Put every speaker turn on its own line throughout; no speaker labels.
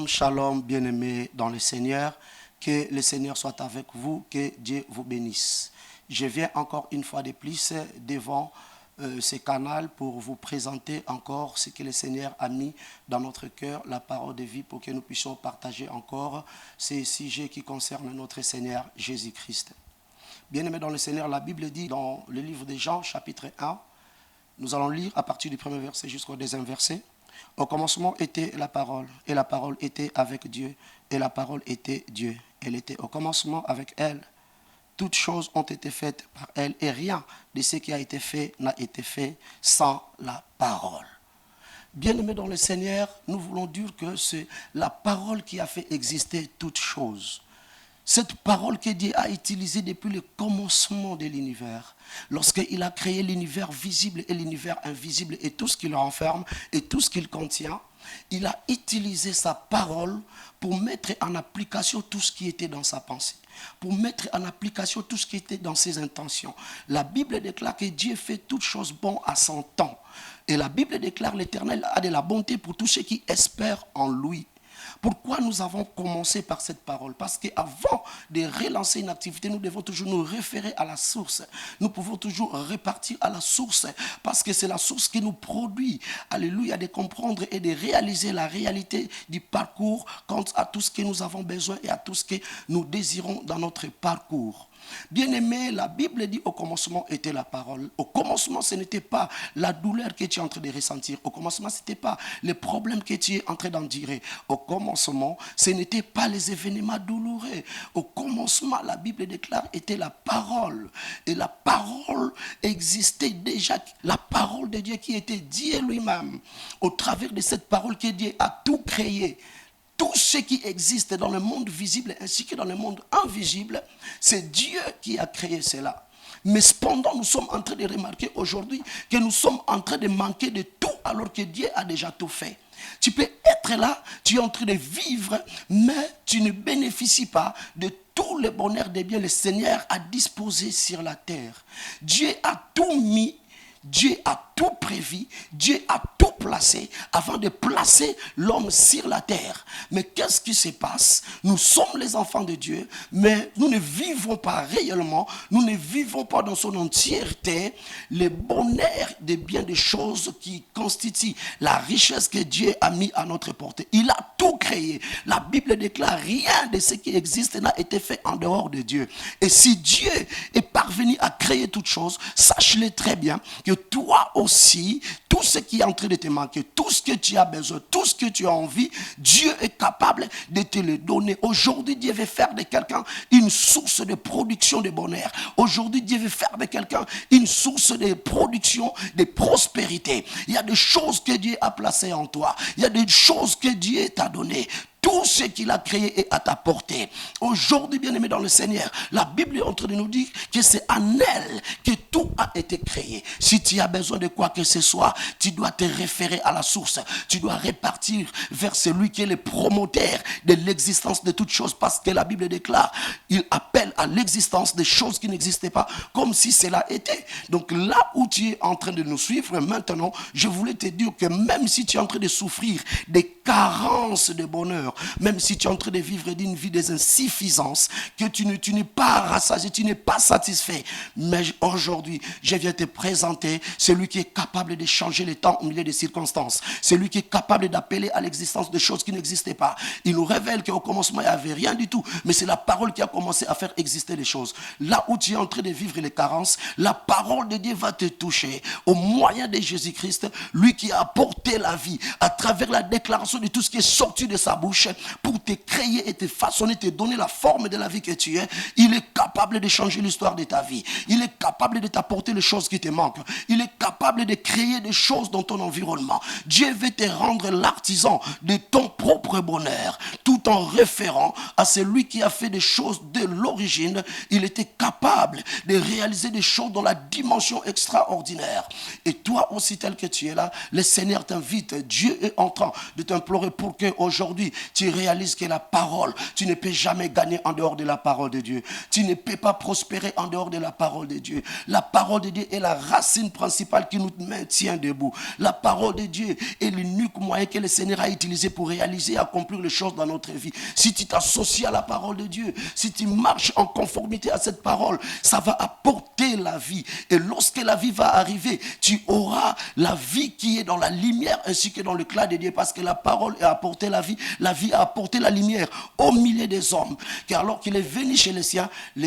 Shalom, bien-aimés dans le Seigneur, que le Seigneur soit avec vous, que Dieu vous bénisse. Je viens encore une fois de plus devant ce canal pour vous présenter encore ce que le Seigneur a mis dans notre cœur, la parole de vie, pour que nous puissions partager encore ces sujets qui concernent notre Seigneur Jésus-Christ. Bien-aimés dans le Seigneur, la Bible dit dans le livre de Jean, chapitre 1, nous allons lire à partir du premier verset jusqu'au deuxième verset. Au commencement était la parole, et la parole était avec Dieu, et la parole était Dieu. Elle était au commencement avec elle. Toutes choses ont été faites par elle, et rien de ce qui a été fait n'a été fait sans la parole. Bien-aimés dans le Seigneur, nous voulons dire que c'est la parole qui a fait exister toutes choses. Cette parole que Dieu a utilisée depuis le commencement de l'univers, lorsqu'il a créé l'univers visible et l'univers invisible et tout ce qu'il renferme et tout ce qu'il contient, il a utilisé sa parole pour mettre en application tout ce qui était dans sa pensée, pour mettre en application tout ce qui était dans ses intentions. La Bible déclare que Dieu fait toutes choses bonnes à son temps. Et la Bible déclare l'Éternel a de la bonté pour tous ceux qui espèrent en lui. Pourquoi nous avons commencé par cette parole? Parce qu'avant de relancer une activité, nous devons toujours nous référer à la source. Nous pouvons toujours repartir à la source parce que c'est la source qui nous produit, alléluia, de comprendre et de réaliser la réalité du parcours quant à tout ce que nous avons besoin et à tout ce que nous désirons dans notre parcours. Bien-aimé, la Bible dit au commencement était la parole. Au commencement, ce n'était pas la douleur que tu es en train de ressentir. Au commencement, ce n'était pas les problèmes que tu es en train d'endurer. Au commencement, ce n'était pas les événements douloureux. Au commencement, la Bible déclare était la parole. Et la parole existait déjà. La parole de Dieu qui était Dieu lui-même. Au travers de cette parole que Dieu a tout créé. Tout ce qui existe dans le monde visible ainsi que dans le monde invisible, c'est Dieu qui a créé cela. Mais cependant, nous sommes en train de remarquer aujourd'hui que nous sommes en train de manquer de tout alors que Dieu a déjà tout fait. Tu peux être là, tu es en train de vivre, mais tu ne bénéficies pas de tout le bonheur des biens que le Seigneur a disposé sur la terre. Dieu a tout mis. Dieu a tout prévu, Dieu a tout placé avant de placer l'homme sur la terre. Mais qu'est-ce qui se passe? Nous sommes les enfants de Dieu, mais nous ne vivons pas réellement, nous ne vivons pas dans son entièreté le bonheur des biens des choses qui constituent la richesse que Dieu a mis à notre portée. Il a tout créé. La Bible déclare rien de ce qui existe n'a été fait en dehors de Dieu. Et si Dieu est parvenu à créer toutes choses, sache-le très bien que toi aussi, tout ce qui est en train de te manquer, tout ce que tu as besoin, tout ce que tu as envie, Dieu est capable de te le donner. Aujourd'hui, Dieu veut faire de quelqu'un une source de production de bonheur. Aujourd'hui, Dieu veut faire de quelqu'un une source de production de prospérité. Il y a des choses que Dieu a placées en toi. Il y a des choses que Dieu t'a données. Tout ce qu'il a créé est à ta portée. Aujourd'hui, bien-aimé dans le Seigneur, la Bible est en train de nous dire que c'est en elle que tout a été créé. Si tu as besoin de quoi que ce soit, tu dois te référer à la source. Tu dois repartir vers celui qui est le promoteur de l'existence de toutes choses, parce que la Bible déclare, il appelle à l'existence des choses qui n'existaient pas, comme si cela était. Donc là où tu es en train de nous suivre maintenant, je voulais te dire que même si tu es en train de souffrir des carences de bonheur, même si tu es en train de vivre d'une vie des insuffisances, que tu n'es pas rassasié, tu n'es pas satisfait. Mais aujourd'hui, je viens te présenter celui qui est capable de changer les temps au milieu des circonstances. Celui qui est capable d'appeler à l'existence de choses qui n'existaient pas. Il nous révèle qu'au commencement, il n'y avait rien du tout. Mais c'est la parole qui a commencé à faire exister les choses. Là où tu es en train de vivre les carences, la parole de Dieu va te toucher. Au moyen de Jésus-Christ, lui qui a apporté la vie, à travers la déclaration de tout ce qui est sorti de sa bouche, pour te créer et te façonner, te donner la forme de la vie que tu es. Il est capable de changer l'histoire de ta vie. Il est capable de t'apporter les choses qui te manquent. Il est capable de créer des choses dans ton environnement. Dieu veut te rendre l'artisan de ton propre bonheur, tout étant référent à celui qui a fait des choses de l'origine, il était capable de réaliser des choses dans la dimension extraordinaire. Et toi aussi, tel que tu es là, le Seigneur t'invite. Dieu est en train de t'implorer pour qu'aujourd'hui, tu réalises que la parole, tu ne peux jamais gagner en dehors de la parole de Dieu. Tu ne peux pas prospérer en dehors de la parole de Dieu. La parole de Dieu est la racine principale qui nous maintient debout. La parole de Dieu est l'unique moyen que le Seigneur a utilisé pour réaliser et accomplir les choses dans notre vie. Si tu t'associes à la parole de Dieu, si tu marches en conformité à cette parole, ça va apporter la vie. Et lorsque la vie va arriver, tu auras la vie qui est dans la lumière ainsi que dans l'éclat de Dieu, parce que la parole a apporté la vie a apporté la lumière au milieu des hommes. Car alors qu'il est venu chez les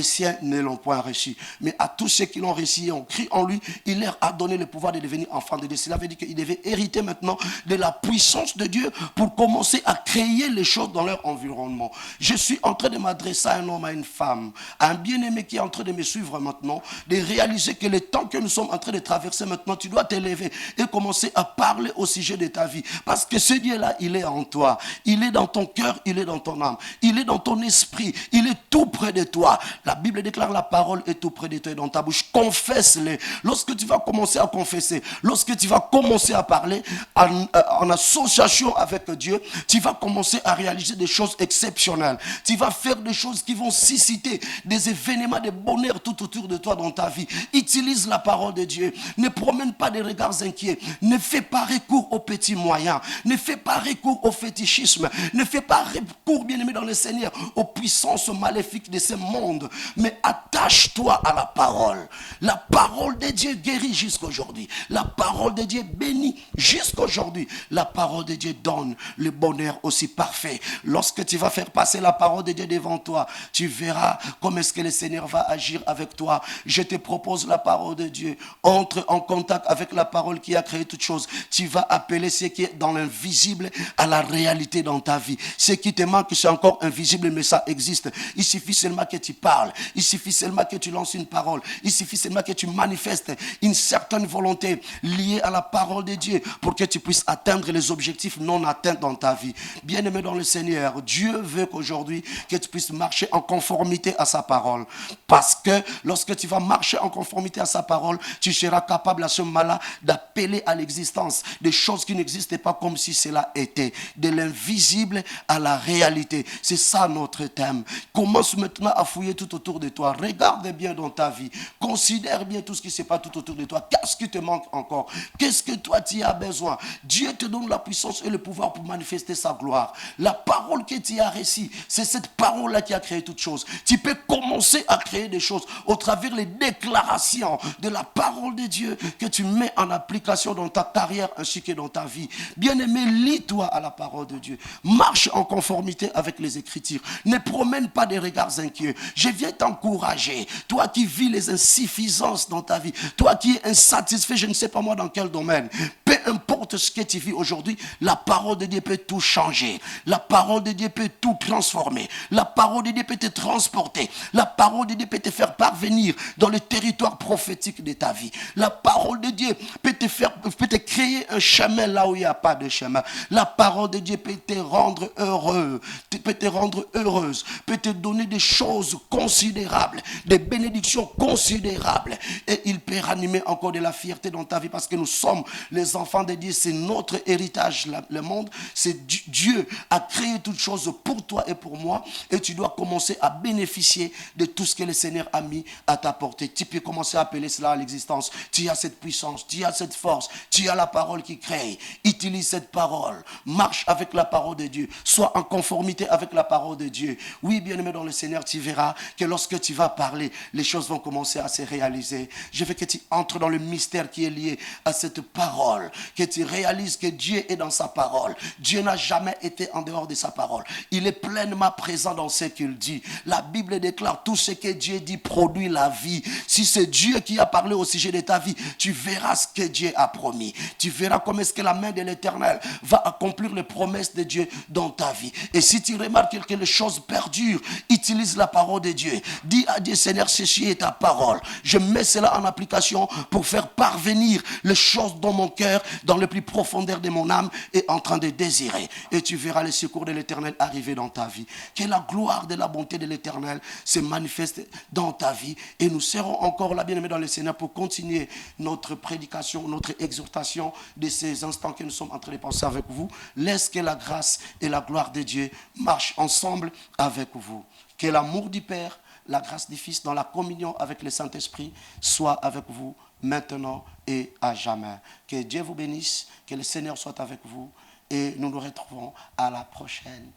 siens ne l'ont point reçu. Mais à tous ceux qui l'ont reçu et ont cru en lui, il leur a donné le pouvoir de devenir enfants de Dieu. Cela veut dire qu'ils devaient hériter maintenant de la puissance de Dieu pour commencer à créer les choses dans leur environnement. Je suis en train de m'adresser à un homme, à une femme, à un bien-aimé qui est en train de me suivre maintenant, de réaliser que le temps que nous sommes en train de traverser maintenant, tu dois t'élever et commencer à parler au sujet de ta vie. Parce que ce Dieu-là, il est en toi. Il est dans ton cœur, il est dans ton âme. Il est dans ton esprit. Il est tout près de toi. La Bible déclare la parole est tout près de toi et dans ta bouche. Confesse-le. Lorsque tu vas commencer à confesser, lorsque tu vas commencer à parler en association avec Dieu, tu vas commencer à réaliser des choses exceptionnelles. Tu vas faire des choses qui vont susciter des événements de bonheur tout autour de toi dans ta vie. Utilise la parole de Dieu. Ne promène pas des regards inquiets. Ne fais pas recours aux petits moyens. Ne fais pas recours au fétichisme. Ne fais pas recours, bien-aimé dans le Seigneur, aux puissances maléfiques de ce monde. Mais attache-toi à la parole. La parole de Dieu guérit jusqu'aujourd'hui. La parole de Dieu bénit jusqu'aujourd'hui. La parole de Dieu donne le bonheur aussi parfait. Lorsque tu vas faire passer la parole de Dieu devant toi, tu verras comment est-ce que le Seigneur va agir avec toi. Je te propose la parole de Dieu. Entre en contact avec la parole qui a créé toutes choses. Tu vas appeler ce qui est dans l'invisible à la réalité dans ta vie. Ce qui te manque, c'est encore invisible, mais ça existe. Il suffit seulement que tu parles. Il suffit seulement que tu lances une parole. Il suffit seulement que tu manifestes une certaine volonté liée à la parole de Dieu pour que tu puisses atteindre les objectifs non atteints dans ta vie. Bien-aimé dans le Seigneur, Dieu veut qu'aujourd'hui, que tu puisses marcher en conformité à sa parole. Parce que lorsque tu vas marcher en conformité à sa parole, tu seras capable à ce moment-là d'appeler à l'existence des choses qui n'existaient pas comme si cela était. De l'invisible à la réalité. C'est ça notre thème. Commence maintenant à fouiller tout autour de toi. Regarde bien dans ta vie. Considère bien tout ce qui se passe tout autour de toi. Qu'est-ce qui te manque encore? Qu'est-ce que toi tu as besoin? Dieu te donne la puissance et le pouvoir pour manifester sa gloire. La parole que tu as reçue, c'est cette parole-là qui a créé toutes choses. Tu peux commencer à créer des choses au travers des déclarations de la parole de Dieu que tu mets en application dans ta carrière ainsi que dans ta vie. Bien-aimé, lis-toi à la parole de Dieu. Marche en conformité avec les Écritures. Ne promène pas des regards inquiets. Je viens t'encourager. Toi qui vis les insuffisances dans ta vie, toi qui es insatisfait, je ne sais pas moi dans quel domaine, peu importe ce que tu vis aujourd'hui, la parole de Dieu peut tout changer. La parole de Dieu peut tout transformer. La parole de Dieu peut te transporter. La parole de Dieu peut te faire parvenir dans le territoire prophétique de ta vie. La parole de Dieu peut te créer un chemin là où il n'y a pas de chemin. La parole de Dieu peut te rendre heureux, peut te rendre heureuse, peut te donner des choses considérables, des bénédictions considérables. Et il peut ranimer encore de la fierté dans ta vie parce que nous sommes les enfants de Dieu. C'est notre héritage, le monde. C'est Dieu a créé toutes choses pour toi et pour moi. Et tu dois commencer à bénéficier de tout ce que le Seigneur a mis à ta portée. Tu peux commencer à appeler cela à l'existence. Tu as cette puissance, tu as cette force, tu as la parole qui crée. Utilise cette parole. Marche avec la parole de Dieu. Sois en conformité avec la parole de Dieu. Oui, bien-aimé dans le Seigneur, tu verras que lorsque tu vas parler, les choses vont commencer à se réaliser. Je veux que tu entres dans le mystère qui est lié à cette parole. Que tu réalises que Dieu est dans sa parole. Dieu n'a jamais été en dehors de sa parole. Il est pleinement présent dans ce qu'il dit. La Bible déclare tout ce que Dieu dit produit la vie. Si c'est Dieu qui a parlé au sujet de ta vie, tu verras ce que Dieu a promis. Tu verras comment est-ce que la main de l'Éternel va accomplir les promesses de Dieu dans ta vie. Et si tu remarques que les choses perdurent, utilise la parole de Dieu. Dis à Dieu, Seigneur, ceci est ta parole. Je mets cela en application pour faire parvenir les choses dans mon cœur dans le plus profondeur de mon âme est en train de désirer. Et tu verras les secours de l'Éternel arriver dans ta vie. Que la gloire de la bonté de l'Éternel se manifeste dans ta vie. Et nous serons encore là, bien-aimés dans le Seigneur, pour continuer notre prédication, notre exhortation de ces instants que nous sommes en train de passer avec vous. Laisse que la grâce et la gloire de Dieu marchent ensemble avec vous. Que l'amour du Père, la grâce du Fils dans la communion avec le Saint-Esprit soit avec vous maintenant et à jamais. Que Dieu vous bénisse, que le Seigneur soit avec vous et nous nous retrouvons à la prochaine.